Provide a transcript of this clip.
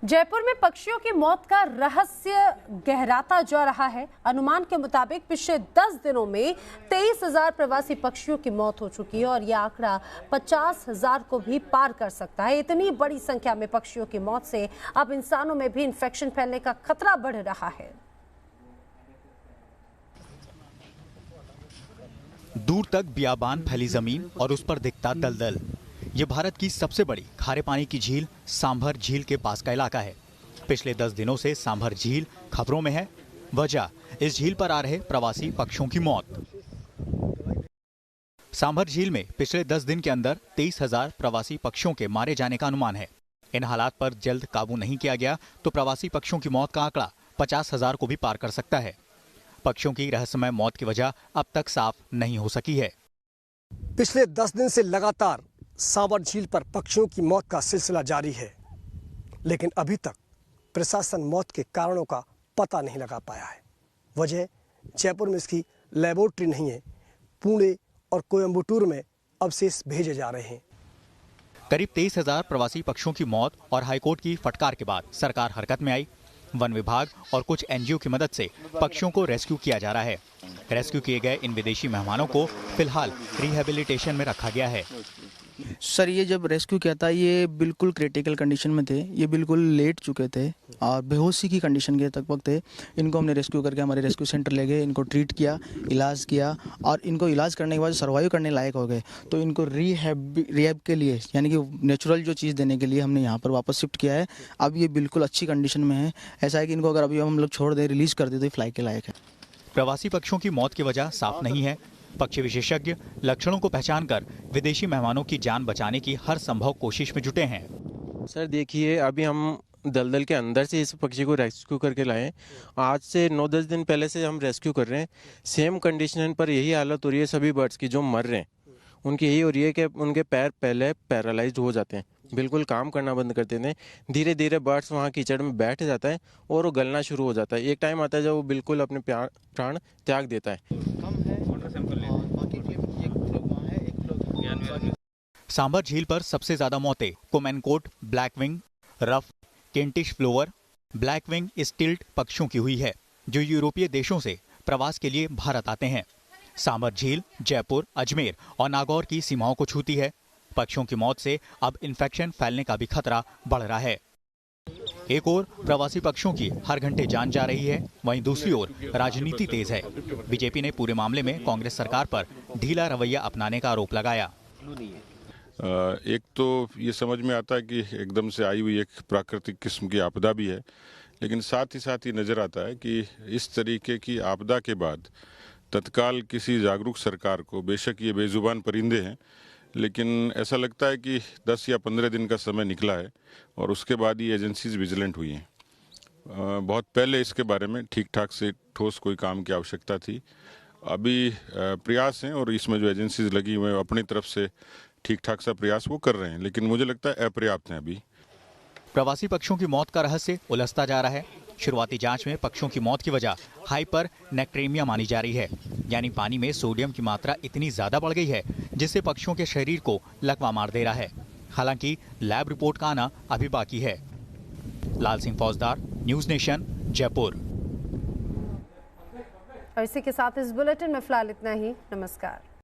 जयपुर में पक्षियों की मौत का रहस्य गहराता जा रहा है। अनुमान के मुताबिक पिछले 10 दिनों में 23,000 प्रवासी पक्षियों की मौत हो चुकी है और यह आंकड़ा 50,000 को भी पार कर सकता है। इतनी बड़ी संख्या में पक्षियों की मौत से अब इंसानों में भी इन्फेक्शन फैलने का खतरा बढ़ रहा है। दूर तक बियाबान फैली जमीन और उस पर दिखता दलदल। ये भारत की सबसे बड़ी खारे पानी की झील सांभर झील के पास का इलाका है। पिछले 10 दिनों से सांभर झील खबरों में है। वजह इस झील पर आ रहे प्रवासी पक्षियों की मौत। सांभर झील में पिछले 10 दिन के अंदर 23,000 प्रवासी पक्षियों के मारे जाने का अनुमान है। इन हालात पर जल्द काबू नहीं किया गया तो प्रवासी पक्षियों की मौत का आंकड़ा 50,000 को भी पार कर सकता है। पक्षियों की रहस्यमय मौत की वजह अब तक साफ नहीं हो सकी है। पिछले 10 दिन से लगातार सांभर झील पर पक्षियों की मौत का सिलसिला जारी है, लेकिन अभी तक प्रशासन मौत के कारणों का पता नहीं लगा पाया है। वजह जयपुर में इसकी लेबोरेटरी नहीं है। पुणे और कोयम्बटूर में अवशेष भेजे जा रहे हैं। करीब 23,000 प्रवासी पक्षियों की मौत और हाईकोर्ट की फटकार के बाद सरकार हरकत में आई। वन विभाग और कुछ एनजीओ की मदद से पक्षियों को रेस्क्यू किया जा रहा है। रेस्क्यू किए गए इन विदेशी मेहमानों को फिलहाल रिहेबिलिटेशन में रखा गया है। सर, ये जब रेस्क्यू किया था ये बिल्कुल क्रिटिकल कंडीशन में थे। ये बिल्कुल लेट चुके थे और बेहोशी की कंडीशन के तक वक्त थे। इनको हमने रेस्क्यू करके हमारे रेस्क्यू सेंटर ले गए, इनको ट्रीट किया, इलाज किया और इनको इलाज करने के बाद सर्वाइव करने लायक हो गए। तो इनको रिहैब के लिए यानी कि नेचुरल जो चीज़ देने के लिए हमने यहाँ पर वापस शिफ्ट किया है। अब ये बिल्कुल अच्छी कंडीशन में है। ऐसा है कि इनको अगर अभी हम लोग छोड़ दें, रिलीज कर दें तो फ्लाई के लायक है। प्रवासी पक्षियों की मौत की वजह साफ नहीं है। पक्षी विशेषज्ञ लक्षणों को पहचानकर विदेशी मेहमानों की जान बचाने की हर संभव कोशिश में जुटे हैं। सर देखिए, अभी हम दलदल के अंदर से इस पक्षी को रेस्क्यू करके लाए। आज से 9-10 दिन पहले से हम रेस्क्यू कर रहे हैं। सेम कंडीशन पर यही हालत हो रही है सभी बर्ड्स की जो मर रहे हैं। उनकी यही हो रही है कि उनके पैर पहले पैरालाइज्ड हो जाते हैं, बिल्कुल काम करना बंद कर देते हैं। धीरे धीरे बर्ड्स वहाँ कीचड़ में बैठ जाता है और वो गलना शुरू हो जाता है। एक टाइम आता है जब वो बिल्कुल अपने प्राण त्याग देता है। सांभर झील पर सबसे ज्यादा मौतें कोमेनकोट, ब्लैकविंग, रफ, केंटिश फ्लोवर, ब्लैकविंग स्टिल्ट पक्षियों की हुई है जो यूरोपीय देशों से प्रवास के लिए भारत आते हैं। सांभर झील जयपुर, अजमेर और नागौर की सीमाओं को छूती है। पक्षियों की मौत से अब इन्फेक्शन फैलने का भी खतरा बढ़ रहा है। एक ओर प्रवासी पक्षियों की हर घंटे जान जा रही है, वहीं दूसरी ओर राजनीति तेज है। बीजेपी ने पूरे मामले में कांग्रेस सरकार पर ढीला रवैया अपनाने का आरोप लगाया। एक तो ये समझ में आता है कि एकदम से आई हुई एक प्राकृतिक किस्म की आपदा भी है, लेकिन साथ ही नजर आता है कि इस तरीके की आपदा के बाद तत्काल किसी जागरूक सरकार को, बेशक ये बेजुबान परिंदे हैं, लेकिन ऐसा लगता है कि 10 या 15 दिन का समय निकला है और उसके बाद ये एजेंसीज विजिलेंट हुई हैं। बहुत पहले इसके बारे में ठीक ठाक से ठोस कोई काम की आवश्यकता थी। अभी प्रयास हैं और इसमें जो एजेंसीज लगी हुई हैं अपनी तरफ से ठीक ठाक सा प्रयास वो कर रहे हैं, लेकिन मुझे लगता है अपर्याप्त हैं। अभी प्रवासी पक्षियों की मौत का रहस्य उलझता जा रहा है। शुरुआती जांच में पक्षियों की मौत की वजह हाइपर नेक्ट्रेमिया मानी जा रही है, यानी पानी में सोडियम की मात्रा इतनी ज्यादा बढ़ गई है जिससे पक्षियों के शरीर को लकवा मार दे रहा है। हालांकि लैब रिपोर्ट का आना अभी बाकी है। लाल सिंह फौजदार, न्यूज नेशन, जयपुर। और इसी के साथ इस बुलेटिन में फिलहाल इतना ही। नमस्कार।